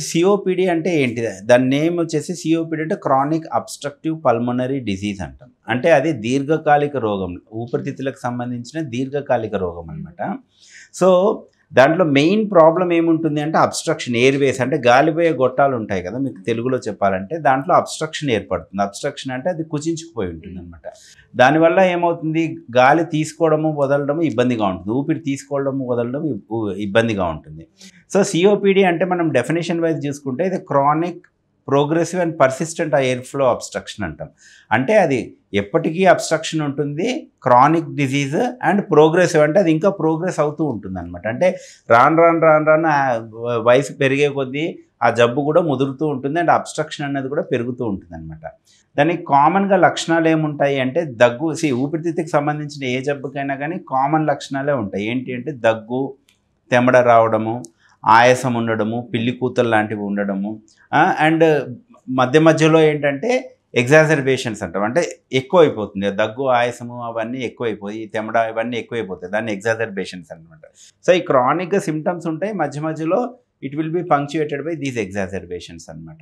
COPD అంటే ఏంటిది? దాని నేమ్ వచ్చేసి సిఓపిడి అంటే క్రానిక్ అబ్స్ట్రక్టివ్ పల్మనరీ డిసీజ్ అంటాం. అంటే అది దీర్ఘకాలిక రోగం. ఊపిరితిత్తులకు సంబంధించిన దీర్ఘకాలిక రోగం అనమాట. సో దాంట్లో మెయిన్ ప్రాబ్లం ఏముంటుంది అంటే అబ్స్ట్రక్షన్ ఎయిర్వేస్ అంటే గాలిపోయే గొట్టాలు ఉంటాయి కదా, మీకు తెలుగులో చెప్పాలంటే దాంట్లో అబ్స్ట్రక్షన్ ఏర్పడుతుంది. అబ్స్ట్రక్షన్ అంటే అది కుచించుకుపోయి ఉంటుంది అనమాట. దానివల్ల ఏమవుతుంది, గాలి తీసుకోవడము వదలడము ఇబ్బందిగా ఉంటుంది, ఊపిరి తీసుకోవడము వదలడం ఇబ్బందిగా ఉంటుంది. సో సిఓపిడి అంటే మనం డెఫినేషన్ వైజ్ చూసుకుంటే ఇది chronic progressive and persistent air flow obstruction అంటాం. అంటే అది ఎప్పటికీ అబ్స్ట్రక్షన్ ఉంటుంది, క్రానిక్ డిజీజ్ అండ్ ప్రోగ్రెసివ్ అంటే అది ఇంకా ప్రోగ్రెస్ అవుతూ ఉంటుంది అనమాట. అంటే రాను వయసు పెరిగే కొద్దీ ఆ జబ్బు కూడా ముదురుతూ ఉంటుంది అండ్ అబ్స్ట్రక్షన్ అనేది కూడా పెరుగుతూ ఉంటుంది అనమాట. దానికి కామన్గా లక్షణాలు ఏముంటాయి అంటే దగ్గు. ఊపిరితిత్తుకి సంబంధించిన ఏ జబ్బుకైనా కానీ కామన్ లక్షణాలే ఉంటాయి. ఏంటి అంటే దగ్గు, తెమడ రావడము, ఆయాసం ఉండడము, పిల్లి కూతలు లాంటివి ఉండడము, అండ్ మధ్యలో ఏంటంటే ఎగ్జాజర్బేషన్స్ అంటాం. అంటే ఎక్కువ అయిపోతుంది దగ్గు, ఆయాసము అవన్నీ ఎక్కువైపోయి, తెమడ ఇవన్నీ ఎక్కువైపోతాయి, దాన్ని ఎగ్జాజర్బేషన్స్ అనమాట. సో ఈ క్రానిక్గా సిమ్టమ్స్ ఉంటాయి, మధ్యలో it will be punctuated by these exacerbations అనమాట.